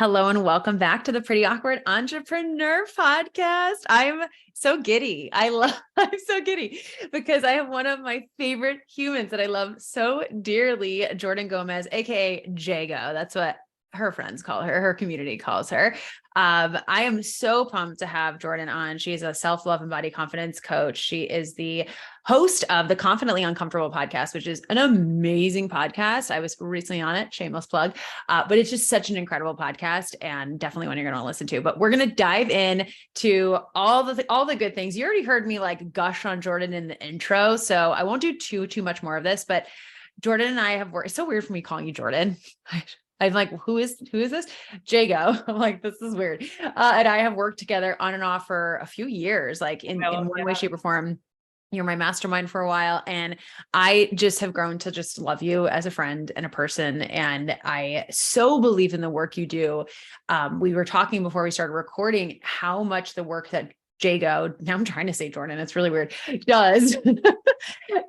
Hello and welcome back to the Pretty Awkward Entrepreneur Podcast. I'm so giddy. I'm so giddy because I have one of my favorite humans that I love so dearly, Jordan Gomez, aka J.Go. That's what her friends call her, her community calls her. I am so pumped to have Jordan on. She's a self-love and body confidence coach. She is the host of the Confidently Uncomfortable podcast, which is an amazing podcast. I was recently on it, shameless plug, but it's just such an incredible podcast and definitely one you're going to listen to. But we're going to dive in to all the good things. You already heard me like gush on Jordan in the intro, so I won't do too much more of this. But Jordan and I have worked. It's so weird for me calling you Jordan. I'm like, who is this? J.Go. I'm like, this is weird. And I have worked together on and off for a few years, like in one way, shape, or form. You're my mastermind for a while. And I just have grown to just love you as a friend and a person. And I so believe in the work you do. We were talking before we started recording how much the work that J.Go, now I'm trying to say Jordan, it's really weird, does,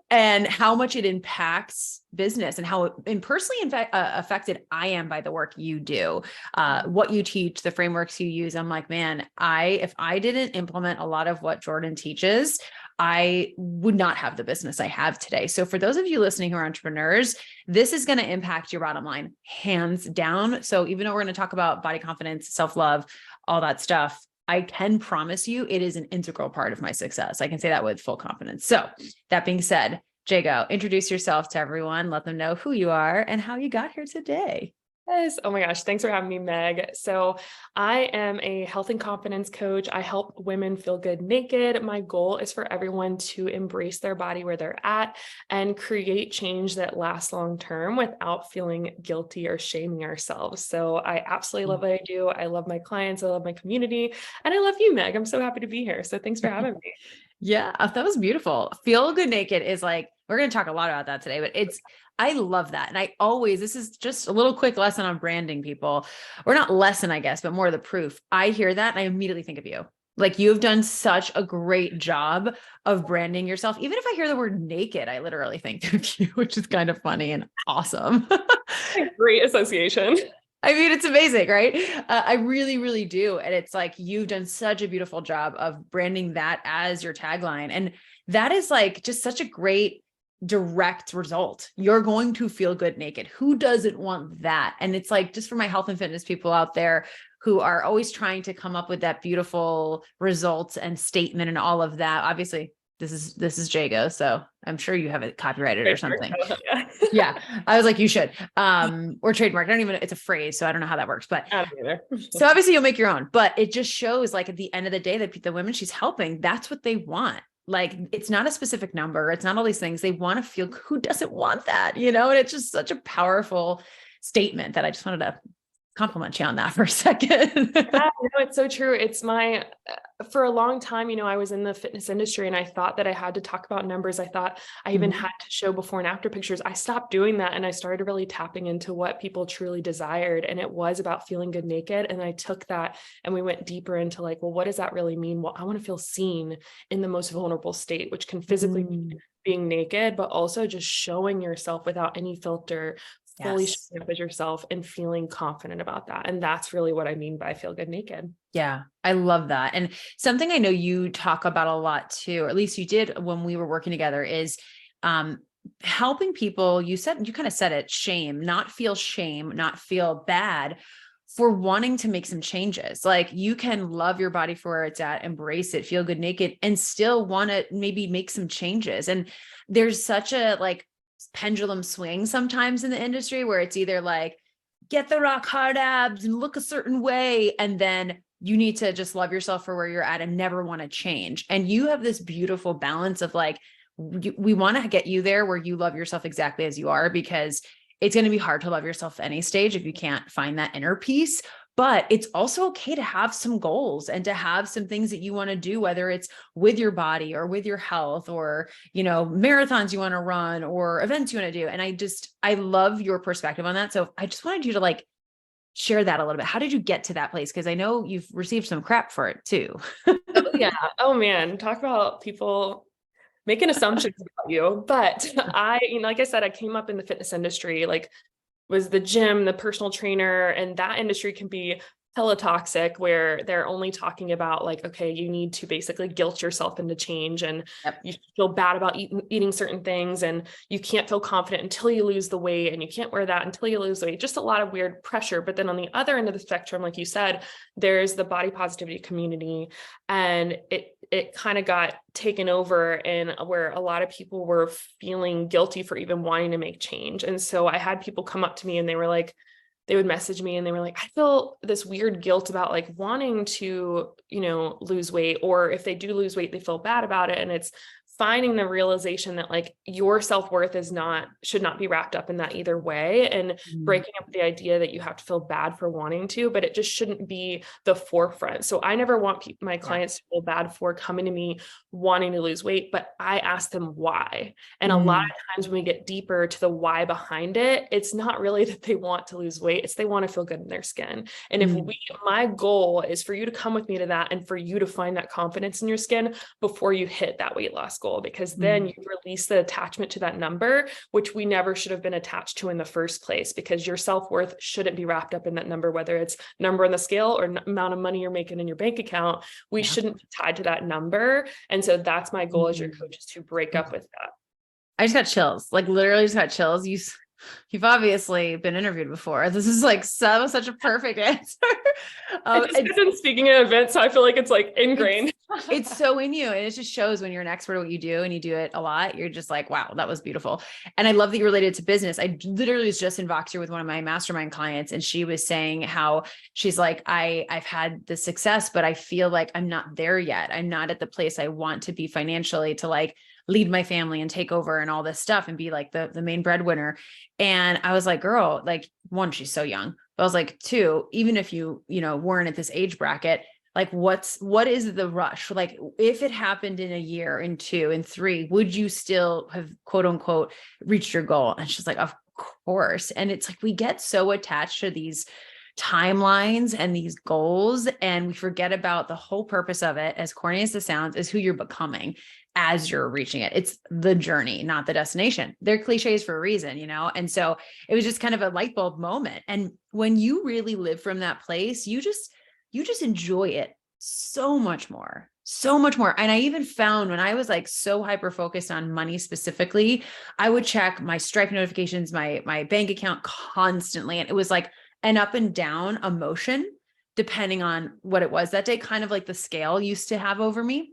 and how much it impacts business and how personally affected I am by the work you do, what you teach, the frameworks you use. I'm like, man, if I didn't implement a lot of what Jordan teaches, I would not have the business I have today. So for those of you listening who are entrepreneurs, this is going to impact your bottom line hands down. So even though we're going to talk about body confidence, self-love, all that stuff, I can promise you it is an integral part of my success. I can say that with full confidence. So that being said, J.Go, introduce yourself to everyone. Let them know who you are and how you got here today. Yes. Oh my gosh. Thanks for having me, Meg. So I am a health and confidence coach. I help women feel good naked. My goal is for everyone to embrace their body where they're at and create change that lasts long term without feeling guilty or shaming ourselves. So I absolutely love what I do. I love my clients. I love my community. And I love you, Meg. I'm so happy to be here. So thanks for having me. Yeah, that was beautiful. Feel good naked is like, we're going to talk a lot about that today, but I love that. And this is just a little quick lesson on branding, people, or not lesson, I guess, but more the proof. I hear that and I immediately think of you. Like, you've done such a great job of branding yourself. Even if I hear the word naked, I literally think of you, which is kind of funny and awesome. Great association. I mean, it's amazing, right? I really, really do. And it's like, you've done such a beautiful job of branding that as your tagline. And that is like just such a great direct result. You're going to feel good naked. Who doesn't want that? And it's like, just for my health and fitness people out there who are always trying to come up with that beautiful results and statement and all of that. Obviously, this is J.Go, so I'm sure you have it copyrighted or something. Yeah. I was like, you should, or trademark. I don't even, it's a phrase, so I don't know how that works, but so obviously you'll make your own, but it just shows, like, at the end of the day, that the women she's helping, that's what they want. Like, it's not a specific number. It's not all these things. They want to feel, who doesn't want that, And it's just such a powerful statement that I just wanted to compliment you on that for a second. Yeah, it's so true. It's for a long time, I was in the fitness industry and I thought that I had to talk about numbers. I thought I even had to show before and after pictures. I stopped doing that and I started really tapping into what people truly desired. And it was about feeling good naked. And I took that and we went deeper into like, well, what does that really mean? Well, I want to feel seen in the most vulnerable state, which can physically mean being naked, but also just showing yourself without any filter, fully showing up as yourself and feeling confident about that. And that's really what I mean by feel good naked. Yeah, I love that. And something I know you talk about a lot too, or at least you did when we were working together, is helping people. You kind of said it, not feel bad for wanting to make some changes. Like, you can love your body for where it's at, embrace it, feel good naked, and still want to maybe make some changes. And there's such a pendulum swing sometimes in the industry where it's either like, get the rock hard abs and look a certain way, and then you need to just love yourself for where you're at and never want to change. And you have this beautiful balance of like, we want to get you there where you love yourself exactly as you are, because it's going to be hard to love yourself at any stage if you can't find that inner peace. But it's also okay to have some goals and to have some things that you want to do, whether it's with your body or with your health, or, marathons you want to run or events you want to do. And I love your perspective on that. So I just wanted you to share that a little bit. How did you get to that place? Because I know you've received some crap for it too. Yeah. Oh man. Talk about people making assumptions about you. But like I said, I came up in the fitness industry, was the gym, the personal trainer, and that industry can be hella toxic, where they're only talking about like, okay, you need to basically guilt yourself into change, and Yep. you feel bad about eating certain things, and you can't feel confident until you lose the weight, and you can't wear that until you lose the weight. Just a lot of weird pressure. But then on the other end of the spectrum, like you said, there's the body positivity community, and it kind of got taken over, and where a lot of people were feeling guilty for even wanting to make change. And so I had people come up to me and they were like, they would message me and they were like, I feel this weird guilt about like wanting to, lose weight, or if they do lose weight, they feel bad about it. And it's finding the realization that like your self-worth should not be wrapped up in that either way, and breaking up the idea that you have to feel bad for wanting to, but it just shouldn't be the forefront. So I never want my clients to feel bad for coming to me wanting to lose weight, but I ask them why. And a lot of times when we get deeper to the why behind it, it's not really that they want to lose weight, it's they want to feel good in their skin. And if my goal is for you to come with me to that, and for you to find that confidence in your skin before you hit that weight loss goal, because then you release the attachment to that number, which we never should have been attached to in the first place, because your self-worth shouldn't be wrapped up in that number, whether it's number on the scale or amount of money you're making in your bank account. We shouldn't be tied to that number. And so that's my goal as your coach, is to break up with that. I just got chills, like literally just got chills. You've obviously been interviewed before. This is like such a perfect answer. I've been speaking at events, so I feel like it's like ingrained. It's so in you. And it just shows when you're an expert at what you do and you do it a lot, you're just like, wow, that was beautiful. And I love that you related to business. I literally was just in Voxer with one of my mastermind clients, and she was saying how she's like, I've had the success, but I feel like I'm not there yet. I'm not at the place I want to be financially to like lead my family and take over and all this stuff and be like the main breadwinner. And I was like, girl, like one, she's so young, but I was like, two, even if you weren't at this age bracket, like what is the rush? Like if it happened in a year, in 2, in 3, would you still have quote unquote reached your goal? And she's like, of course. And it's like, we get so attached to these timelines and these goals, and we forget about the whole purpose of it, as corny as it sounds, is who you're becoming as you're reaching it. It's the journey, not the destination. They're cliches for a reason, And so it was just kind of a light bulb moment. And when you really live from that place, you just enjoy it so much more. And I even found when I was like so hyper focused on money specifically, I would check my Stripe notifications, my bank account constantly. And it was like an up and down emotion, depending on what it was that day, kind of like the scale used to have over me.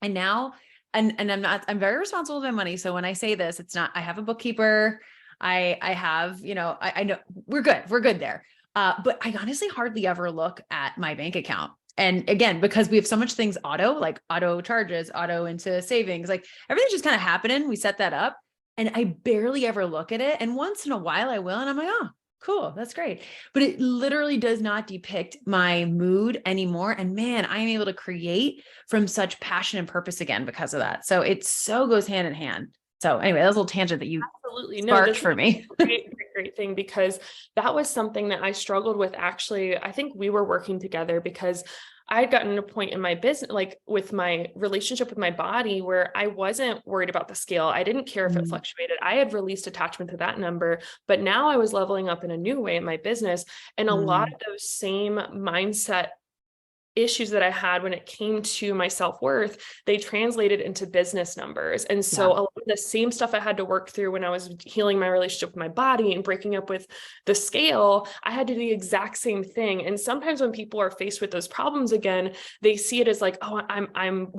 And now, and I'm very responsible with my money. So when I say this, it's not, I have a bookkeeper. I have, I know we're good there. But I honestly hardly ever look at my bank account. And again, because we have so much things auto charges, auto into savings, like everything's just kind of happening. We set that up and I barely ever look at it. And once in a while I will, and I'm like, oh, cool. That's great. But it literally does not depict my mood anymore. And man, I am able to create from such passion and purpose again because of that. So it so goes hand in hand. So anyway, that was a little tangent that you absolutely sparked for me. Great thing, because that was something that I struggled with. Actually, I think we were working together because I had gotten to a point in my business, like with my relationship with my body, where I wasn't worried about the scale. I didn't care if it fluctuated. I had released attachment to that number, but now I was leveling up in a new way in my business. And a lot of those same mindset issues that I had when it came to my self-worth, they translated into business numbers. And so a lot of the same stuff I had to work through when I was healing my relationship with my body and breaking up with the scale, I had to do the exact same thing. And sometimes when people are faced with those problems again, they see it as like, oh, I'm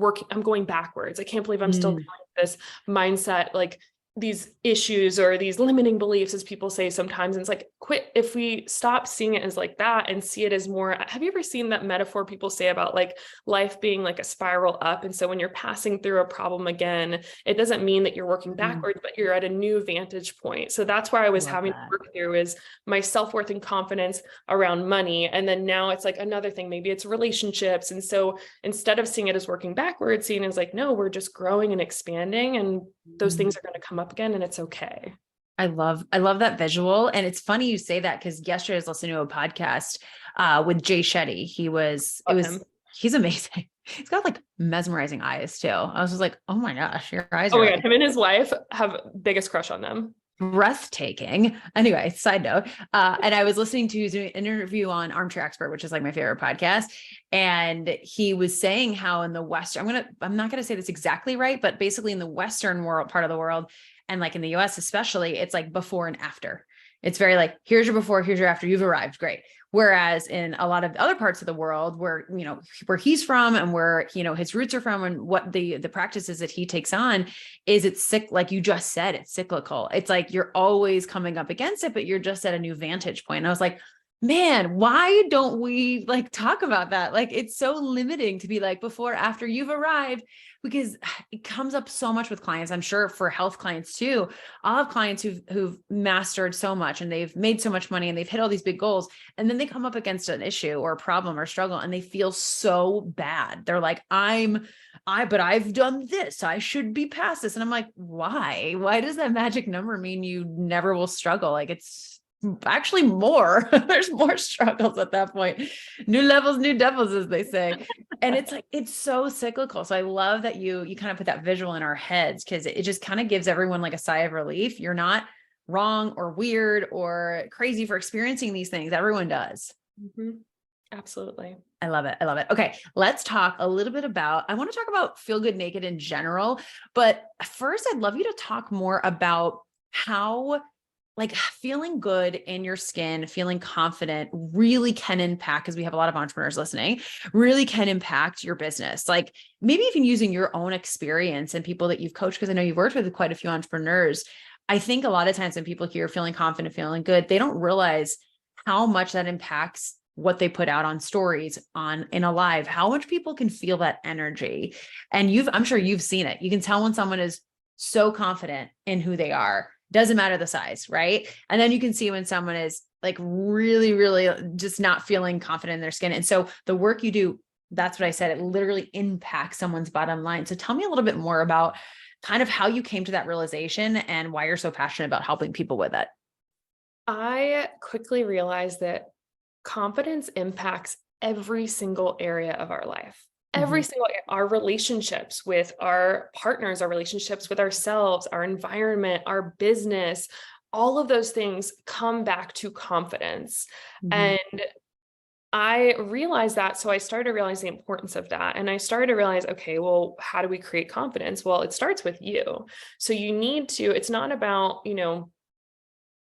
going backwards. I can't believe I'm still dealing with this mindset, like these issues or these limiting beliefs, as people say sometimes. And it's like, quit. If we stop seeing it as like that and see it as more, have you ever seen that metaphor people say about like life being like a spiral up? And so when you're passing through a problem again, it doesn't mean that you're working backwards, but you're at a new vantage point. So that's where I was having to work through, is my self-worth and confidence around money. And then now it's like another thing, maybe it's relationships. And so instead of seeing it as working backwards, seeing it as like, no, we're just growing and expanding, and those things are going to come up again, and it's okay. I love that visual. And it's funny you say that, because yesterday I was listening to a podcast with Jay Shetty. He's amazing. He's got like mesmerizing eyes too. I was just like, oh my gosh, your eyes are him and his wife have biggest crush on them. breathtaking. Anyway, side note. And I was listening to an interview on Armchair Expert, which is like my favorite podcast. And he was saying how in the Western, I'm not going to say this exactly right, but basically in the Western world, part of the world, and like in the US, especially, it's like before and after. It's very like, here's your before, here's your after, you've arrived. Great. Whereas in a lot of other parts of the world where, where he's from and where, his roots are from and what the practices that he takes on is it's sick. Like you just said, it's cyclical. It's like, you're always coming up against it, but you're just at a new vantage point. And I was like, man, why don't we like talk about that? Like, it's so limiting to be like before, after you've arrived, because it comes up so much with clients. I'm sure for health clients too. I'll have clients who've mastered so much and they've made so much money and they've hit all these big goals. And then they come up against an issue or a problem or struggle and they feel so bad. They're like, but I've done this. I should be past this. And I'm like, why? Why does that magic number mean you never will struggle? Like it's actually more. There's more struggles at that point. New levels, new devils, as they say. And it's like, it's so cyclical. So I love that you kind of put that visual in our heads because it just kind of gives everyone like a sigh of relief. You're not wrong or weird or crazy for experiencing these things. Everyone does. Mm-hmm. Absolutely. I love it. I love it. Okay. Let's talk a little bit I want to talk about Feel Good Naked in general, but first I'd love you to talk more about how like feeling good in your skin, feeling confident really can impact, because we have a lot of entrepreneurs listening, really can impact your business. Like maybe even using your own experience and people that you've coached, because I know you've worked with quite a few entrepreneurs. I think a lot of times when people hear feeling confident, feeling good, they don't realize how much that impacts what they put out on stories, in a live, how much people can feel that energy. And I'm sure you've seen it. You can tell when someone is so confident in who they are. Doesn't matter the size, right? And then you can see when someone is like really, really just not feeling confident in their skin. And so the work you do, that's what I said, it literally impacts someone's bottom line. So tell me a little bit more about kind of how you came to that realization and why you're so passionate about helping people with it. I quickly realized that confidence impacts every single area of our life. Every single, our relationships with our partners, our relationships with ourselves, our environment, our business, all of those things come back to confidence. And I realized that. So I started to realize the importance of that. And I started to realize, okay, well, how do we create confidence? Well, it starts with you. So you need to, it's not about,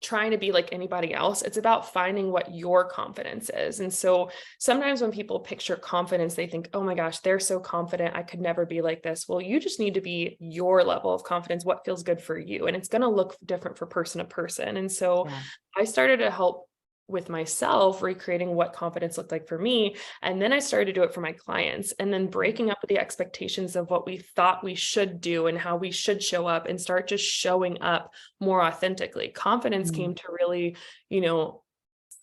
trying to be like anybody else. It's about finding what your confidence is. And so sometimes when people picture confidence, they think, oh my gosh, they're so confident, I could never be like this. Well, you just need to be your level of confidence, what feels good for you. And it's going to look different for person to person. And so I started to help with myself, recreating what confidence looked like for me. And then I started to do it for my clients, and then breaking up with the expectations of what we thought we should do and how we should show up, and start just showing up more authentically. Confidence came to really,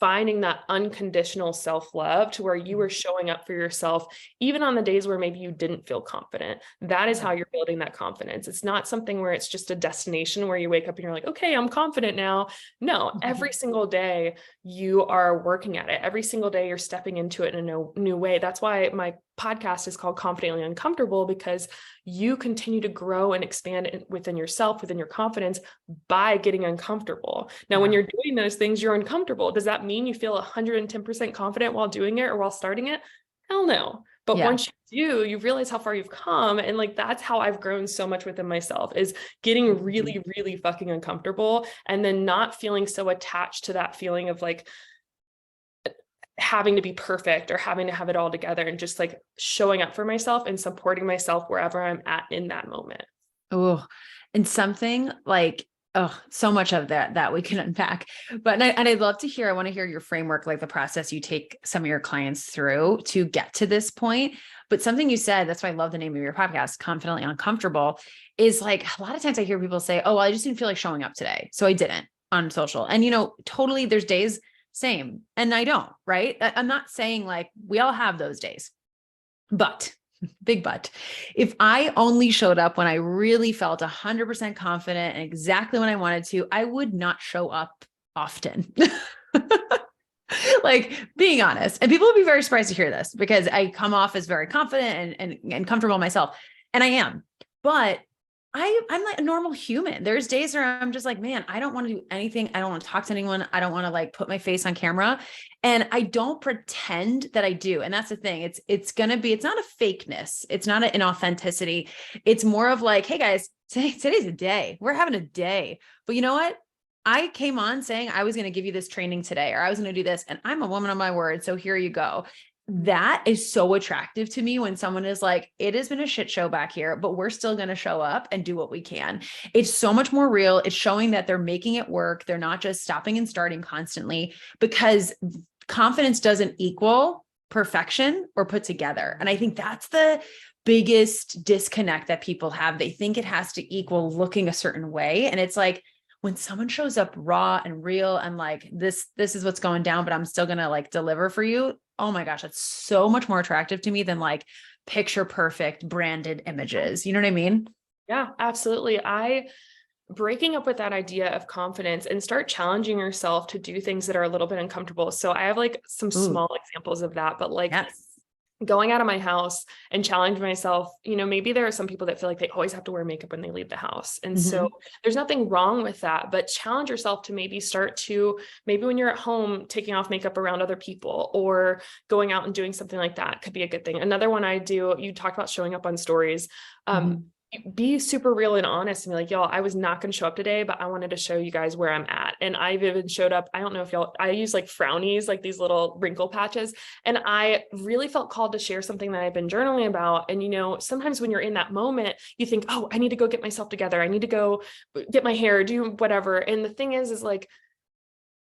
finding that unconditional self-love to where you were showing up for yourself, even on the days where maybe you didn't feel confident. That is how you're building that confidence. It's not something where it's just a destination where you wake up and you're like, okay, I'm confident now. No, every single day you are working at it. Every single day you're stepping into it in a new way. That's why my podcast is called Confidently Uncomfortable, because you continue to grow and expand within yourself, within your confidence, by getting uncomfortable. Now, when you're doing those things, you're uncomfortable. Does that mean you feel 110% confident while doing it or while starting it? Hell no. But once you do, you realize how far you've come. And like, that's how I've grown so much within myself, is getting really, really fucking uncomfortable, and then not feeling so attached to that feeling of like having to be perfect or having to have it all together, and just like showing up for myself and supporting myself wherever I'm at in that moment. Oh, and something like, so much of that we can unpack, but, I'd love to hear, I want to hear your framework, like the process you take some of your clients through to get to this point. But something you said, that's why I love the name of your podcast, Confidently Uncomfortable, is like, a lot of times I hear people say, oh, well, I just didn't feel like showing up today, so I didn't on social. And, totally, there's days, same. And I don't, right? I'm not saying like we all have those days, but big but, if I only showed up when I really felt 100% confident and exactly when I wanted to, I would not show up often. Like, being honest, and people will be very surprised to hear this, because I come off as very confident and comfortable myself. And I am, but I'm like a normal human. There's days where I'm just like, man, I don't want to do anything. I don't want to talk to anyone. I don't want to like put my face on camera. And I don't pretend that I do. And that's the thing. It's not a fakeness. It's not an inauthenticity. It's more of like, hey guys, today's a day. We're having a day. But you know what? I came on saying I was going to give you this training today, or I was going to do this, and I'm a woman of my word. So here you go. That is so attractive to me when someone is like, it has been a shit show back here, but we're still going to show up and do what we can. It's so much more real. It's showing that they're making it work. They're not just stopping and starting constantly, because confidence doesn't equal perfection or put together. And I think that's the biggest disconnect that people have. They think it has to equal looking a certain way. And it's like, when someone shows up raw and real and like, this is what's going down, but I'm still going to like deliver for you. Oh my gosh, that's so much more attractive to me than like picture perfect branded images. You know what I mean? Yeah, absolutely. Breaking up with that idea of confidence and start challenging yourself to do things that are a little bit uncomfortable. So I have like some small examples of that, but like Yes. going out of my house and challenge myself, maybe there are some people that feel like they always have to wear makeup when they leave the house. And so there's nothing wrong with that, but challenge yourself to maybe when you're at home, taking off makeup around other people or going out and doing something like that could be a good thing. Another one I do, you talked about showing up on stories. Be super real and honest and be like, y'all, I was not going to show up today, but I wanted to show you guys where I'm at. And I've even showed up. I don't know if I use like frownies, like these little wrinkle patches. And I really felt called to share something that I've been journaling about. And, sometimes when you're in that moment, you think, oh, I need to go get myself together. I need to go get my hair, do whatever. And the thing is like,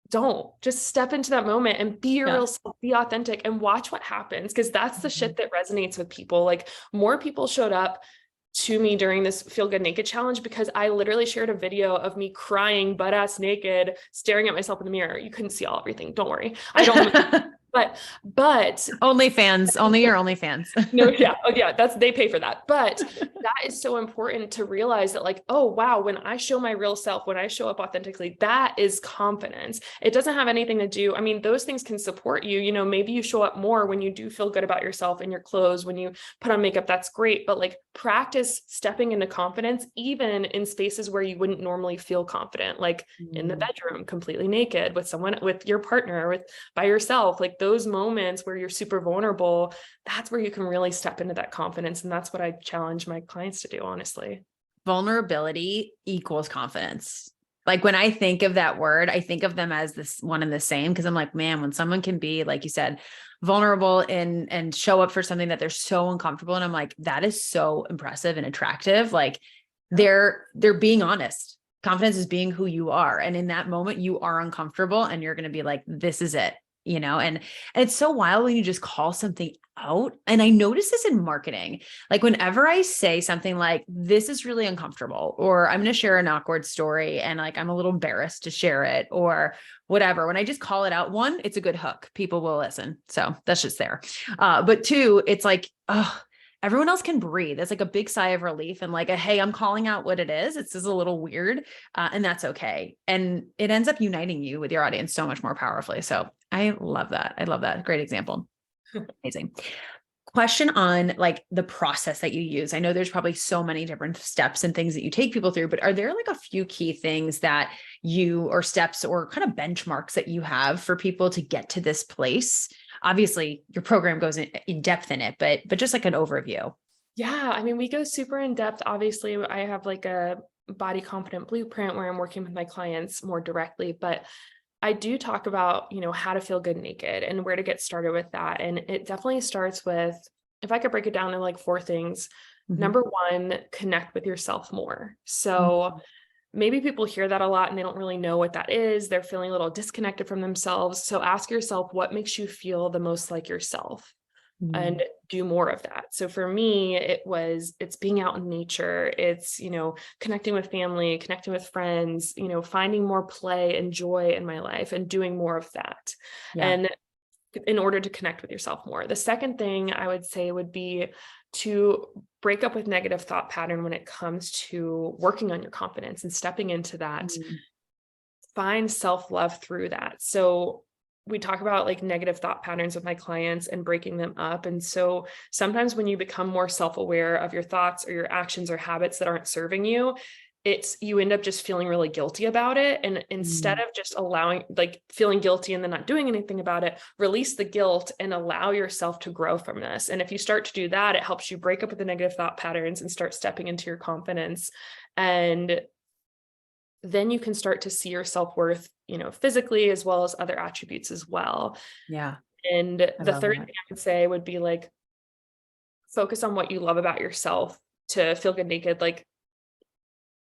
don't just step into that moment and be your real self, be authentic and watch what happens. Cause that's the shit that resonates with people. Like more people showed up to me during this Feel Good Naked challenge because I literally shared a video of me crying butt ass naked, staring at myself in the mirror. You couldn't see everything. Don't worry. I don't, but only your OnlyFans. No, yeah. Oh, yeah. They pay for that. But that is so important to realize that like, oh, wow, when I show my real self, when I show up authentically, that is confidence. It doesn't have anything to do. I mean, those things can support you. Maybe you show up more when you do feel good about yourself and your clothes, when you put on makeup, that's great. But like practice stepping into confidence, even in spaces where you wouldn't normally feel confident, like in the bedroom, completely naked with someone, with your partner, by yourself, like those moments where you're super vulnerable. That's where you can really step into that confidence. And that's what I challenge my clients to do, honestly. Vulnerability equals confidence. Like when I think of that word, I think of them as this one and the same, because I'm like, man, when someone can be, like you said, vulnerable and show up for something that they're so uncomfortable. And I'm like, that is so impressive and attractive. Like they're being honest. Confidence is being who you are. And in that moment, you are uncomfortable and you're going to be like, this is it. And it's so wild when you just call something out. And I notice this in marketing. Like whenever I say something like, this is really uncomfortable, or I'm going to share an awkward story and like, I'm a little embarrassed to share it or whatever. When I just call it out, one, it's a good hook. People will listen. So that's just there. But two, it's like, oh, everyone else can breathe. It's like a big sigh of relief and like hey, I'm calling out what it is. It's just a little weird. And that's okay. And it ends up uniting you with your audience so much more powerfully. So I love that. I love that. Great example. Amazing. Question on like the process that you use. I know there's probably so many different steps and things that you take people through, but are there like a few key things that or steps or kind of benchmarks that you have for people to get to this place? Obviously your program goes in depth in it, but just like an overview. Yeah. I mean, we go super in depth. Obviously I have like a body confident blueprint where I'm working with my clients more directly, but I do talk about, how to feel good naked and where to get started with that. And it definitely starts with, if I could break it down to like 4 things. Number 1, connect with yourself more. So maybe people hear that a lot and they don't really know what that is. They're feeling a little disconnected from themselves. So ask yourself, what makes you feel the most like yourself? And do more of that. So for me, it's being out in nature. It's, connecting with family, connecting with friends, finding more play and joy in my life and doing more of that. Yeah. And in order to connect with yourself more. The second thing I would say would be to break up with negative thought pattern when it comes to working on your confidence and stepping into that. Find self-love through that. So we talk about like negative thought patterns with my clients and breaking them up. And so sometimes when you become more self-aware of your thoughts or your actions or habits that aren't serving you, you end up just feeling really guilty about it. And instead Mm. of just allowing, like feeling guilty and then not doing anything about it, release the guilt and allow yourself to grow from this. And if you start to do that, it helps you break up with the negative thought patterns and start stepping into your confidence. And then you can start to see your self-worth, physically as well as other attributes as well. Yeah. And I the love third that. thing I would say would be like, focus on what you love about yourself to feel good naked. Like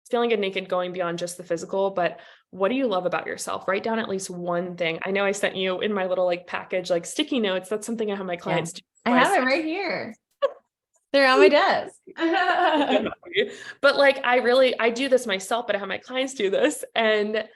feeling good naked going beyond just the physical, but what do you love about yourself? Write down at least one thing. I know I sent you in my little like package, like sticky notes. That's something I have my Yeah. clients do. I have it right here. They're on my desk. But like, I do this myself, but I have my clients do this. And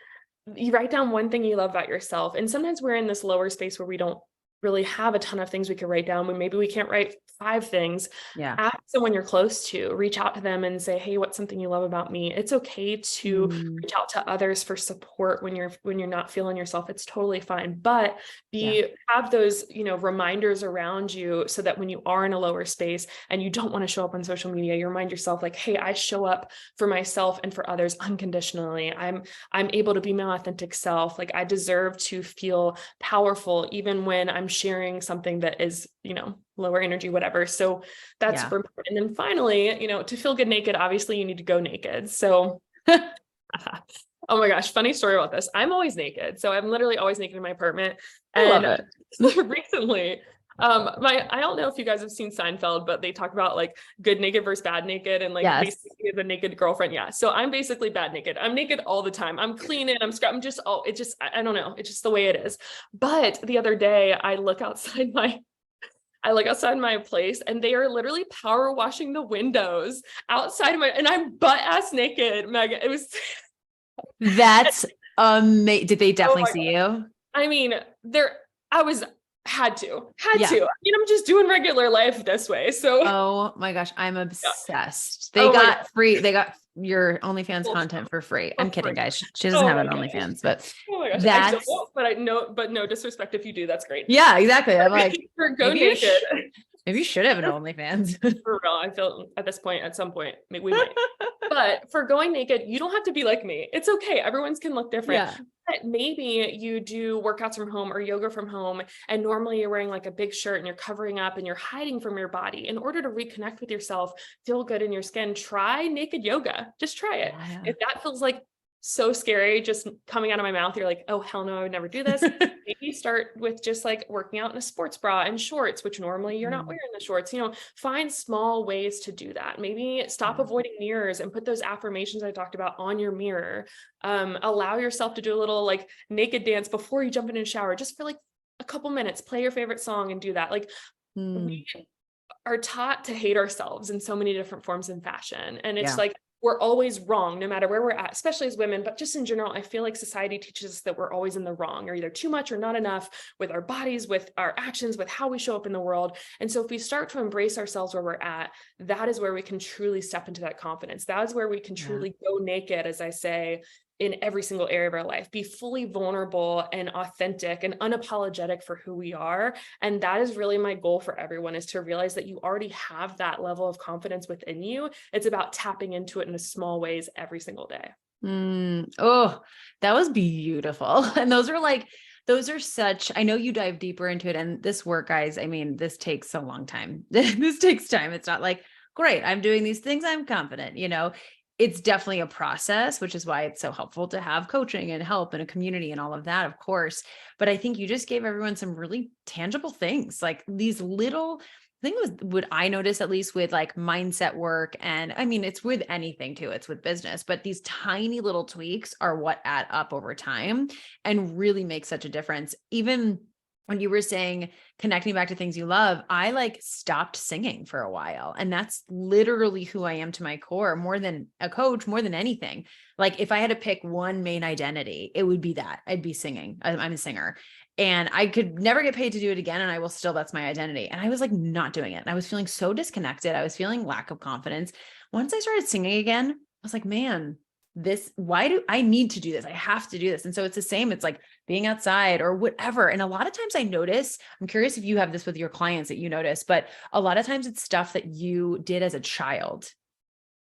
you write down one thing you love about yourself. And sometimes we're in this lower space where we don't really have a ton of things we could write down. Maybe we can't write 5 things. Yeah. Ask someone you're close to, reach out to them and say, hey, what's something you love about me? It's okay to Mm. reach out to others for support when you're not feeling yourself. It's totally fine. But Yeah. have those, reminders around you so that when you are in a lower space and you don't want to show up on social media, you remind yourself like, hey, I show up for myself and for others unconditionally. I'm able to be my authentic self. Like I deserve to feel powerful even when I'm sharing something that is, lower energy, whatever. So that's super important. And then finally, to feel good naked, obviously you need to go naked. So oh my gosh, funny story about this. I'm always naked. So I'm literally always naked in my apartment. I love it. Recently, I don't know if you guys have seen Seinfeld, but they talk about like good naked versus bad naked and like Yes. basically the naked girlfriend. Yeah. So I'm basically bad naked. I'm naked all the time. I'm cleaning, I'm just, I don't know. It's just the way it is. But the other day I look outside my place and they are literally power washing the windows outside of and I'm butt ass naked, Megan. It was That's amazing. Did they definitely my see God. you? I mean, had to. Yeah. I'm just doing regular life this way. So Oh my gosh, I'm yeah. obsessed. Oh my God. They got your OnlyFans content for free. I'm kidding, guys. She doesn't Oh have my an gosh. OnlyFans, but Oh my gosh. I that's don't, but no disrespect if you do, that's great. yeah, exactly. I'm like, Go maybe naked. maybe you should have an OnlyFans. For real, I feel at this point, at some point, maybe we might. But for going naked, you don't have to be like me. It's okay. Everyone's can look different. Yeah. But maybe you do workouts from home or yoga from home, and normally you're wearing like a big shirt and you're covering up and you're hiding from your body. In order to reconnect with yourself, feel good in your skin, try naked yoga. Just try it. Yeah. If that feels like so scary, just coming out of my mouth, you're like, oh, hell no, I would never do this. Maybe start with just like working out in a sports bra and shorts, which normally you're not wearing the shorts, find small ways to do that. Maybe stop avoiding mirrors and put those affirmations I talked about on your mirror. Allow yourself to do a little like naked dance before you jump in a shower, just for like a couple minutes, play your favorite song and do that. Like we are taught to hate ourselves in so many different forms and fashion. And it's like, we're always wrong, no matter where we're at, especially as women, but just in general, I feel like society teaches us that we're always in the wrong or either too much or not enough with our bodies, with our actions, with how we show up in the world. And so if we start to embrace ourselves where we're at, that is where we can truly step into that confidence. That is where we can truly go naked, as I say, in every single area of our life, be fully vulnerable and authentic and unapologetic for who we are. And that is really my goal for everyone, is to realize that you already have that level of confidence within you. It's about tapping into it in small ways every single day. Oh, that was beautiful. And those are such, I know you dive deeper into it, and this work, guys, I mean, this takes a long time. This takes time. It's not like, great, I'm doing these things, I'm confident, it's definitely a process, which is why it's so helpful to have coaching and help and a community and all of that, of course. But I think you just gave everyone some really tangible things, like these little things would I notice, at least with like mindset work. And I mean, it's with anything too, it's with business, but these tiny little tweaks are what add up over time and really make such a difference. Even when you were saying connecting back to things you love, I like stopped singing for a while. And that's literally who I am to my core, more than a coach, more than anything. Like if I had to pick one main identity, it would be that I'd be singing. I'm a singer and I could never get paid to do it again. And I will still, that's my identity. And I was like not doing it. And I was feeling so disconnected. I was feeling lack of confidence. Once I started singing again, I was like, man, why do I need to do this? I have to do this. And so it's the same. It's like being outside or whatever. And a lot of times I notice, I'm curious if you have this with your clients that you notice, but a lot of times it's stuff that you did as a child.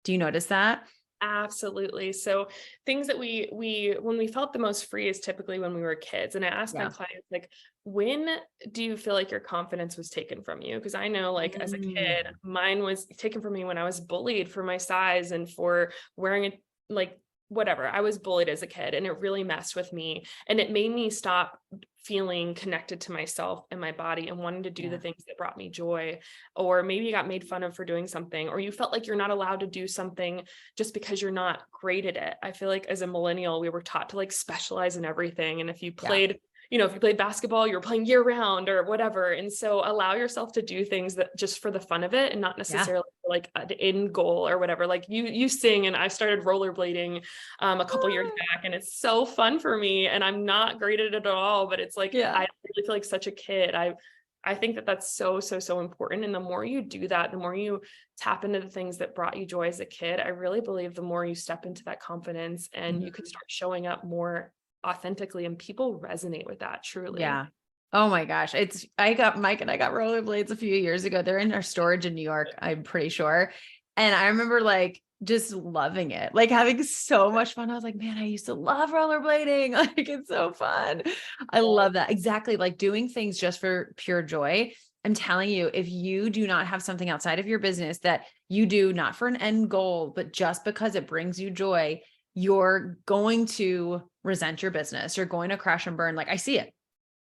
Do you notice that? Absolutely. So things that we when we felt the most free is typically when we were kids. And I asked my Yeah. clients, like, when do you feel like your confidence was taken from you? Because I know, like, as a kid, mine was taken from me when I was bullied for my size and for wearing a, like, whatever. I was bullied as a kid, and it really messed with me. And it made me stop feeling connected to myself and my body and wanting to do the things that brought me joy. Or maybe you got made fun of for doing something, or you felt like you're not allowed to do something just because you're not great at it. I feel like as a millennial, we were taught to like specialize in everything. And if you played, if you played basketball, you were playing year round or whatever. And so allow yourself to do things that just for the fun of it and not necessarily like an end goal or whatever. Like you sing, and I started rollerblading a couple years back, and it's so fun for me, and I'm not great at it at all, but it's like, I really feel like such a kid. I think that that's so, so, so important. And the more you do that, the more you tap into the things that brought you joy as a kid, I really believe the more you step into that confidence and you can start showing up more authentically, and people resonate with that truly. Yeah. Oh my gosh. I got Mike and I got rollerblades a few years ago. They're in our storage in New York, I'm pretty sure. And I remember like just loving it, like having so much fun. I was like, man, I used to love rollerblading. Like it's so fun. I love that. Exactly. Like doing things just for pure joy. I'm telling you, if you do not have something outside of your business that you do not for an end goal, but just because it brings you joy, you're going to resent your business. You're going to crash and burn. Like I see it.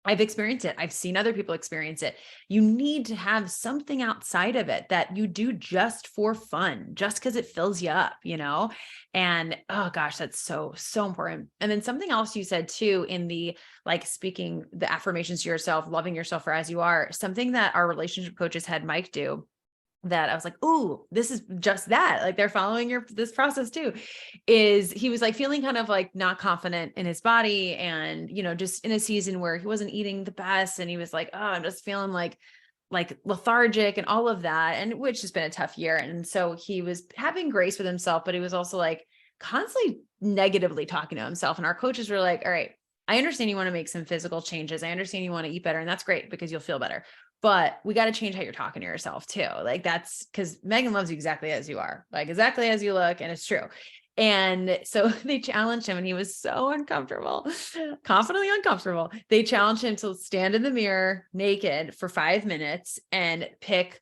I've experienced it. I've seen other people experience it. You need to have something outside of it that you do just for fun, just because it fills you up, And oh gosh, that's so, so important. And then something else you said too, in the like speaking the affirmations to yourself, loving yourself for as you are, something that our relationship coaches had Mike do, that I was like, "Ooh, this is just that." Like they're following this process too, is he was like feeling kind of like not confident in his body and, just in a season where he wasn't eating the best. And he was like, "Oh, I'm just feeling like lethargic and all of that." And which has been a tough year. And so he was having grace with himself, but he was also like constantly negatively talking to himself. And our coaches were like, "All right, I understand you want to make some physical changes. I understand you want to eat better, and that's great because you'll feel better. But we got to change how you're talking to yourself too." Like that's because Megan loves you exactly as you are, like exactly as you look. And it's true. And so they challenged him and he was so uncomfortable, confidently uncomfortable. They challenged him to stand in the mirror naked for 5 minutes and pick,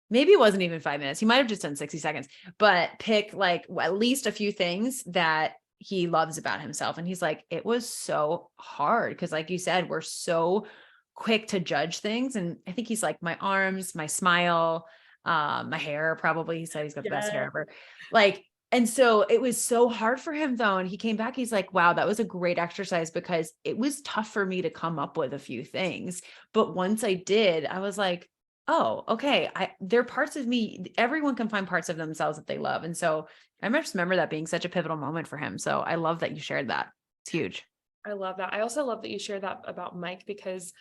maybe it wasn't even 5 minutes. He might've just done 60 seconds, but pick like at least a few things that he loves about himself. And he's like, it was so hard. Cause like you said, we're so quick to judge things. And I think he's like my arms, my smile, my hair, probably. He said he's got the best hair ever. Like, and so it was so hard for him though. And he came back, he's like, wow, that was a great exercise because it was tough for me to come up with a few things. But once I did, I was like, oh, okay. There are parts of me, everyone can find parts of themselves that they love. And so I just remember that being such a pivotal moment for him. So I love that you shared that. It's huge. I love that. I also love that you shared that about Mike, because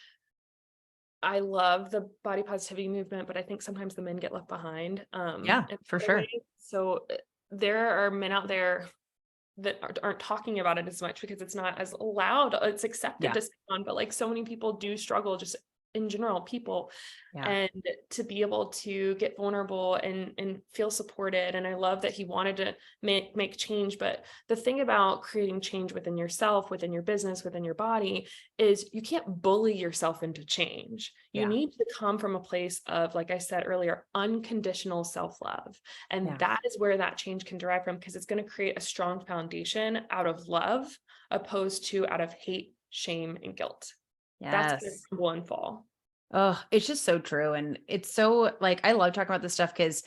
I love the body positivity movement, but I think sometimes the men get left behind. Yeah, for sure. So there are men out there that aren't talking about it as much because it's not as loud. It's accepted to speak on, but like so many people do struggle just in general, people, and to be able to get vulnerable and feel supported. And I love that he wanted to make change. But the thing about creating change within yourself, within your business, within your body, is you can't bully yourself into change. You need to come from a place of, like I said earlier, unconditional self-love. And that is where that change can derive from, because it's going to create a strong foundation out of love, opposed to out of hate, shame, and guilt. That's going to crumble and fall. Oh, it's just so true. And it's so like, I love talking about this stuff because,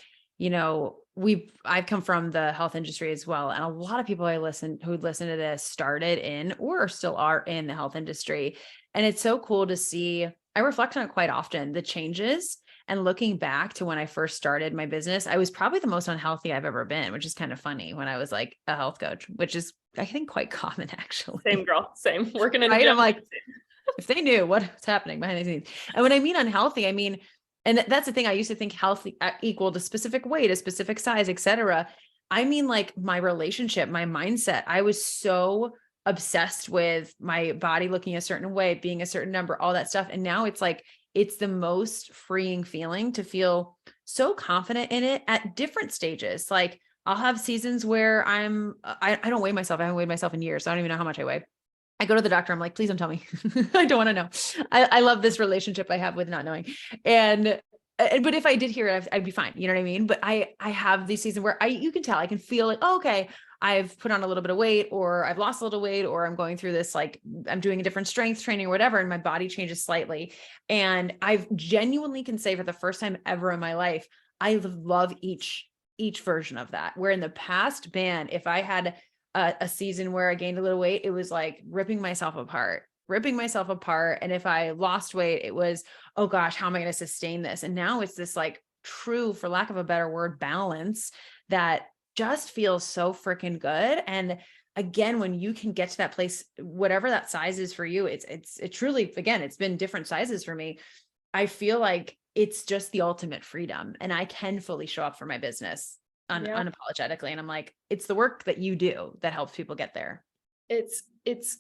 I've come from the health industry as well. And a lot of people who listen to this started in or still are in the health industry. And it's so cool to see, I reflect on it quite often, the changes. And looking back to when I first started my business, I was probably the most unhealthy I've ever been, which is kind of funny when I was like a health coach, which is, I think, quite common actually. Same girl, same. Working in right? I'm like, if they knew what's happening behind the scenes. And when I mean unhealthy, I mean, and that's the thing, I used to think healthy equal to specific weight, a specific size, et cetera. I mean, like my relationship, my mindset, I was so obsessed with my body looking a certain way, being a certain number, all that stuff. And now it's like, it's the most freeing feeling to feel so confident in it at different stages. Like I'll have seasons where I don't weigh myself. I haven't weighed myself in years. So I don't even know how much I weigh. I go to the doctor. I'm like, please don't tell me. I don't want to know. I love this relationship I have with not knowing. But if I did hear it, I'd be fine. You know what I mean? But I have these seasons where you can tell, I can feel like, oh, okay, I've put on a little bit of weight, or I've lost a little weight, or I'm going through this, like I'm doing a different strength training or whatever. And my body changes slightly. And I've genuinely can say for the first time ever in my life, I love each version of that. Where in the past, man, if I had a season where I gained a little weight, it was like ripping myself apart. And if I lost weight, it was, oh gosh, how am I going to sustain this? And now it's this like true, for lack of a better word, balance that just feels so freaking good. And again, when you can get to that place, whatever that size is for you, it truly, again, it's been different sizes for me. I feel like it's just the ultimate freedom, and I can fully show up for my business unapologetically. And I'm like, it's the work that you do that helps people get there. It's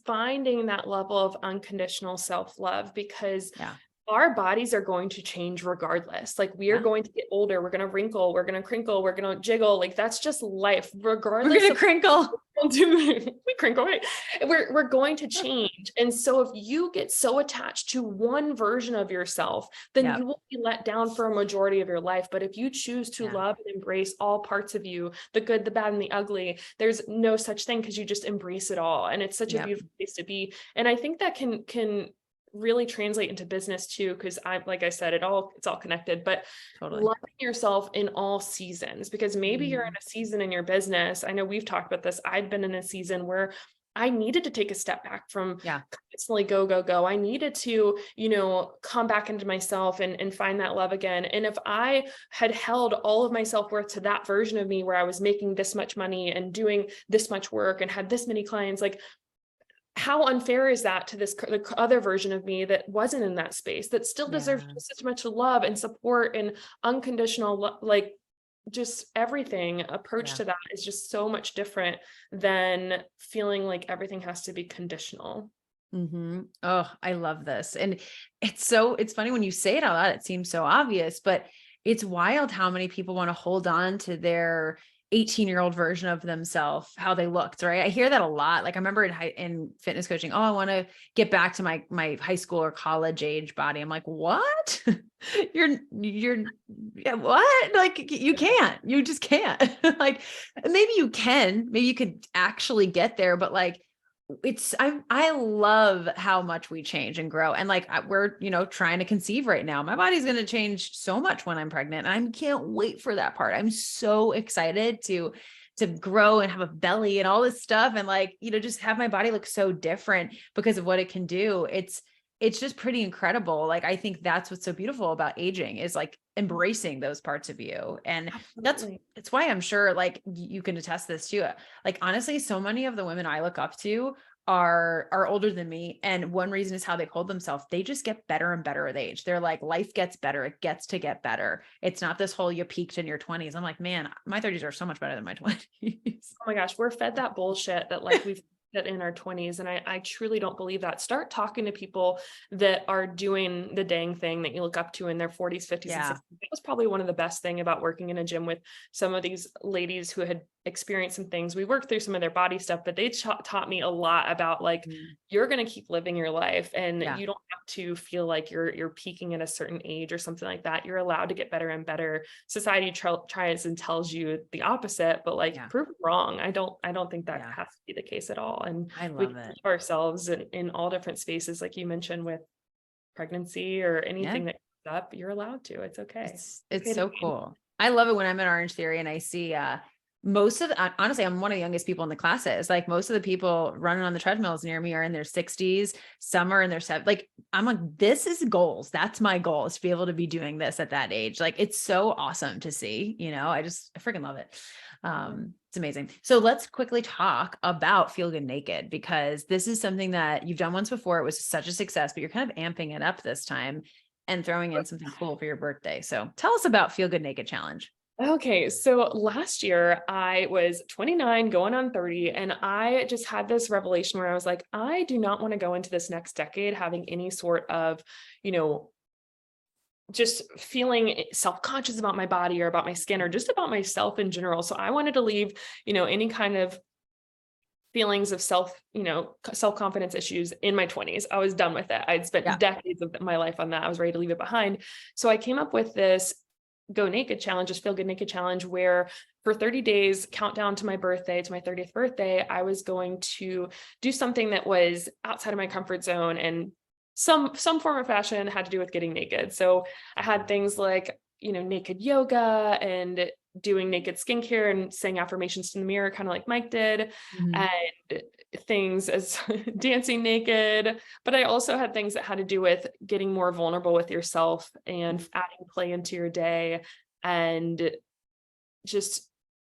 finding that level of unconditional self-love, because our bodies are going to change regardless. Like we are going to get older. We're going to wrinkle. We're going to crinkle. We're going to jiggle. Like that's just life. Regardless, we're going to crinkle. We crinkle, right? We're going to change. And so if you get so attached to one version of yourself, then you will be let down for a majority of your life. But if you choose to love and embrace all parts of you, the good, the bad, and the ugly, there's no such thing, because you just embrace it all. And it's such a beautiful place to be. And I think that can really translate into business too, because like I said, it's all connected, but loving yourself in all seasons, because maybe you're in a season in your business. I know we've talked about this. I'd been in a season where I needed to take a step back from constantly go. I needed to, come back into myself and find that love again. And if I had held all of my self-worth to that version of me where I was making this much money and doing this much work and had this many clients, like, how unfair is that to the other version of me that wasn't in that space, that still deserves just as much love and support and unconditional, like just everything approach to that is just so much different than feeling like everything has to be conditional. Oh, I love this. And it's funny when you say it out loud, it seems so obvious, but it's wild how many people want to hold on to their 18-year-old version of themselves, how they looked, right? I hear that a lot. Like I remember in fitness coaching, oh, I want to get back to my high school or college age body. I'm like, what? you're what? Like you just can't. Like maybe you could actually get there, but like I love how much we change and grow. And like, we're, trying to conceive right now. My body's going to change so much when I'm pregnant. And I can't wait for that part. I'm so excited to grow and have a belly and all this stuff. And like, just have my body look so different because of what it can do. It's just pretty incredible. Like, I think that's what's so beautiful about aging is like embracing those parts of you. And that's why I'm sure like you can attest this too. Like, honestly, so many of the women I look up to are older than me. And one reason is how they hold themselves. They just get better and better with age. They're like, life gets better. It gets to get better. It's not this whole, you peaked in your 20s. I'm like, man, my 30s are so much better than my 20s. Oh my gosh. We're fed that bullshit that like we've that in our 20s. And I truly don't believe that. Start talking to people that are doing the dang thing that you look up to in their 40s, 50s, and 60s. That was probably one of the best thing about working in a gym with some of these ladies who had experienced some things. We worked through some of their body stuff, but they taught me a lot about like, you're going to keep living your life and you don't have to feel like you're peaking at a certain age or something like that. You're allowed to get better and better. Society tries and tells you the opposite, but like prove it wrong. I don't think that has to be the case at all. And I love we keep ourselves in all different spaces, like you mentioned with pregnancy or anything that comes up, you're allowed to. It's okay. It's so cool. I love it when I'm in Orange Theory and I see honestly, I'm one of the youngest people in the classes. Like most of the people running on the treadmills near me are in their 60s, some are in their 70s. Like I'm like, this is goals. That's my goal, is to be able to be doing this at that age. Like it's so awesome to see, I freaking love it. It's amazing. So let's quickly talk about Feel Good Naked, because this is something that you've done once before. It was such a success, but you're kind of amping it up this time and throwing in something cool for your birthday. So tell us about Feel Good Naked Challenge. Okay, so last year I was 29 going on 30, and I just had this revelation where I was like, I do not want to go into this next decade having any sort of, you know, just feeling self-conscious about my body or about my skin or just about myself in general. So I wanted to leave, any kind of feelings of self-confidence issues in my 20s. I was done with it. I'd spent Yeah. decades of my life on that. I was ready to leave it behind. So I came up with this go naked challenge, just feel good naked challenge, where for 30 days, countdown to my birthday, to my 30th birthday, I was going to do something that was outside of my comfort zone, and some form of fashion had to do with getting naked. So I had things like, naked yoga and doing naked skincare and saying affirmations in the mirror, kind of like Mike did, Mhm. and things as dancing naked. But I also had things that had to do with getting more vulnerable with yourself and adding play into your day and just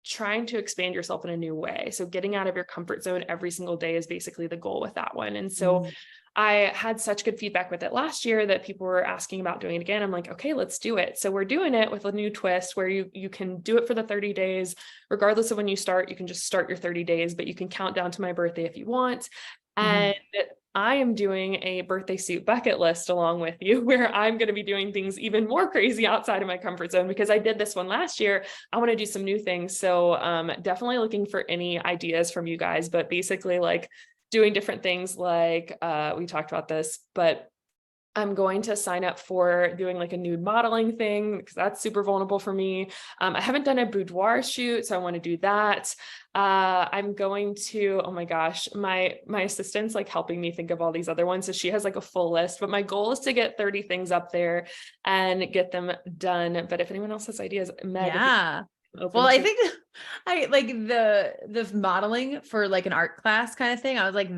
trying to expand yourself in a new way. So getting out of your comfort zone every single day is basically the goal with that one. And so Mhm. I had such good feedback with it last year that people were asking about doing it again. I'm like, okay, let's do it. So we're doing it with a new twist where you can do it for the 30 days, regardless of when you start. You can just start your 30 days, but you can count down to my birthday if you want. Mhm. And I am doing a birthday suit bucket list along with you, where I'm going to be doing things even more crazy outside of my comfort zone because I did this one last year. I want to do some new things. So definitely looking for any ideas from you guys, but basically like doing different things like we talked about this, but I'm going to sign up for doing like a nude modeling thing because that's super vulnerable for me. I haven't done a boudoir shoot, so I want to do that. I'm going to, oh my gosh, my assistant's like helping me think of all these other ones. So she has like a full list, but my goal is to get 30 things up there and get them done. But if anyone else has ideas, Meg, if Yeah. you're Well, open I to. think I like the modeling for like an art class kind of thing. I was like,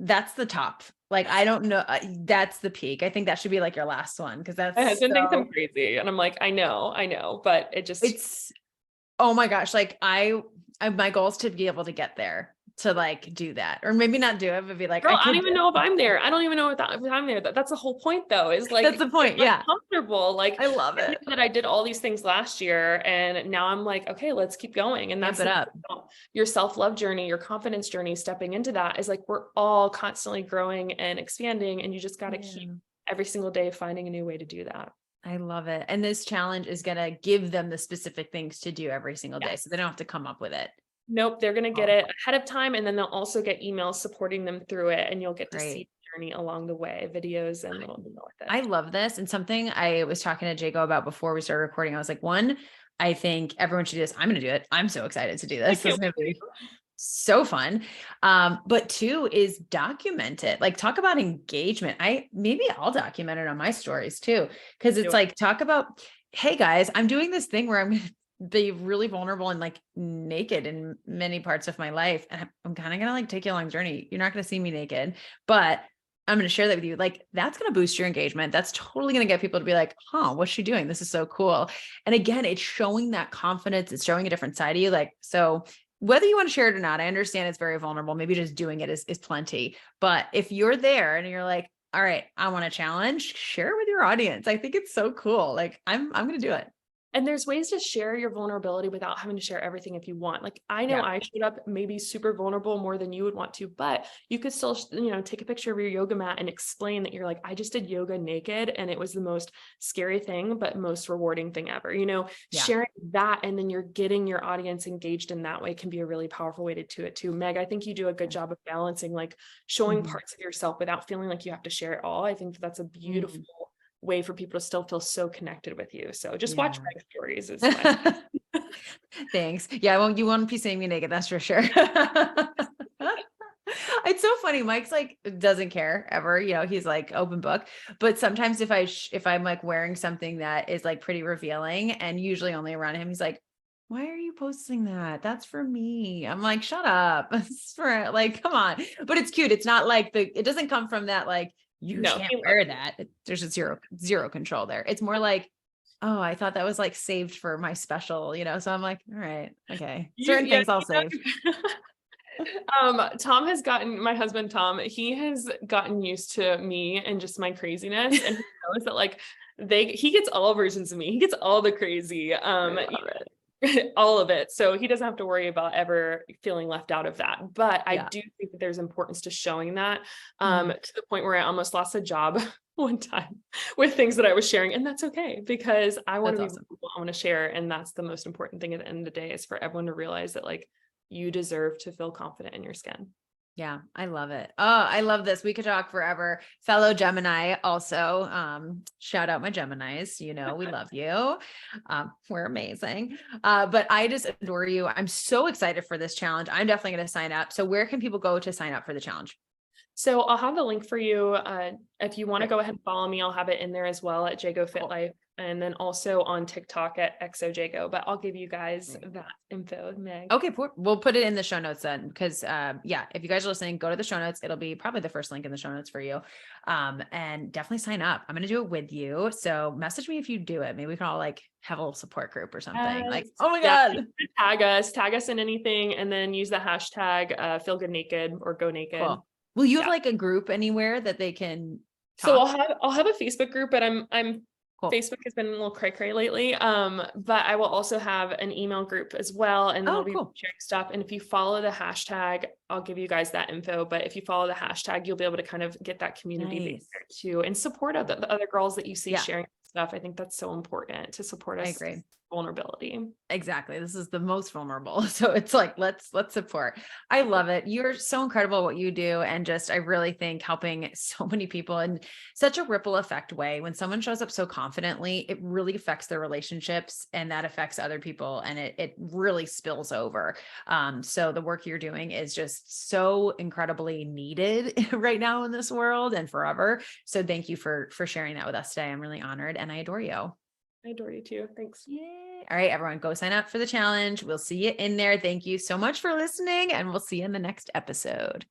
that's the top. Like, I don't know. That's the peak. I think that should be like your last one because My that's husband thinks I'm so, crazy, and I'm like, I know, but it just. it's, oh my gosh. Like my goal is to be able to get there to like do that, or maybe not do it, but be like, Girl, I I don't could do even it. know if I'm there. I don't even know if I'm there. That's the whole point though, is That's like the get point. Yeah. uncomfortable. Like I love I knew it. that I did all these things last year and now I'm like, okay, let's keep going. And Amp that's it the thing up. about your self-love journey, your confidence journey, stepping into that is like we're all constantly growing and expanding, and you just got to keep Yeah. every single day finding a new way to do that. I love it. And this challenge is going to give them the specific things to do every single day. So they Yes. don't have to come up with it. Nope, they're going to get Oh, it ahead of time, and then they'll also get emails supporting them through it, and you'll get to see great. the journey along the way, videos and little with it. I love this. And something I was talking to J.Go about before we started recording, I was like, one, I think everyone should do this. I'm going to do it. I'm so excited to do I this. This is can't going to wait. be so fun. But two is document it. Like talk about engagement. Maybe I'll document it on my stories too. Cause it's Do it. like, talk about, hey guys, I'm doing this thing where I'm going to be really vulnerable and like naked in many parts of my life. And I'm kind of going to like take you along the journey. You're not going to see me naked, but I'm going to share that with you. Like that's going to boost your engagement. That's totally going to get people to be like, huh, what's she doing? This is so cool. And again, it's showing that confidence. It's showing a different side of you. Like, so whether you want to share it or not, I understand it's very vulnerable. Maybe just doing it is plenty. But if you're there and you're like, all right, I want a challenge, share it with your audience. I think it's so cool. Like I'm going to do it. And there's ways to share your vulnerability without having to share everything if you want. Like I know Yeah. I showed up maybe super vulnerable more than you would want to, but you could still, take a picture of your yoga mat and explain that you're like, I just did yoga naked and it was the most scary thing, but most rewarding thing ever. Yeah. Sharing that and then you're getting your audience engaged in that way can be a really powerful way to do it too. Meg, I think you do a good job of balancing like showing Mhm. parts of yourself without feeling like you have to share it all. I think that's a beautiful Mm. way for people to still feel so connected with you. So just watch Yeah. my stories. It's fun. Thanks. Yeah, well, you won't be seeing me naked, that's for sure. It's so funny. Mike's like doesn't care ever, he's like open book. But sometimes if I'm like wearing something that is like pretty revealing and usually only around him, he's like, "Why are you posting that? That's for me." I'm like, "Shut up." It's for like, come on. But it's cute. It's not like it doesn't come from that like you No, can't he loves wear it. that. There's a zero control there. It's more like, oh, I thought that was like saved for my special. So I'm like, all right, okay. Certain Yeah, things I'll save. Tom has gotten my husband, Tom, he has gotten used to me and just my craziness. And he knows that like he gets all versions of me. He gets all the crazy, all of it. So he doesn't have to worry about ever feeling left out of that. But I do think that there's importance to showing that, to the point where I almost lost a job one time with things that I was sharing. And that's okay, because I want to be, awesome. I want to share. And that's the most important thing at the end of the day, is for everyone to realize that like you deserve to feel confident in your skin. Yeah, I love it. Oh, I love this. We could talk forever. Fellow Gemini also, shout out my Geminis, we love you. We're amazing. But I just adore you. I'm so excited for this challenge. I'm definitely going to sign up. So where can people go to sign up for the challenge? So I'll have the link for you. If you want to go ahead and follow me, I'll have it in there as well at J.Go Fit Life. And then also on TikTok at XOJGO, but I'll give you guys that info, Meg. Okay, we'll put it in the show notes then, because if you guys are listening, go to the show notes. It'll be probably the first link in the show notes for you. And definitely sign up. I'm going to do it with you. So message me if you do it. Maybe we can all like have a little support group or something. Like, oh my God. Tag us in anything, and then use the hashtag Feel Good Naked or Go Naked. Cool. Will you have like a group anywhere that they can talk? So I'll have a Facebook group, but I'm cool. Facebook has been a little cray lately. But I will also have an email group as well. And then I'll be sharing stuff. And if you follow the hashtag, I'll give you guys that info. But if you follow the hashtag, you'll be able to kind of get that community there too, and support the other girls that you see sharing stuff. I think that's so important to support us. I agree. Vulnerability. Exactly. This is the most vulnerable. So it's like, let's support. I love it. You're so incredible at what you do. And just, I really think helping so many people in such a ripple effect way. When someone shows up so confidently, it really affects their relationships, and that affects other people, and it really spills over. So the work you're doing is just so incredibly needed right now in this world and forever. So thank you for sharing that with us today. I'm really honored, and I adore you. I adore you too. Thanks. Yay. All right, everyone, go sign up for the challenge. We'll see you in there. Thank you so much for listening, and we'll see you in the next episode.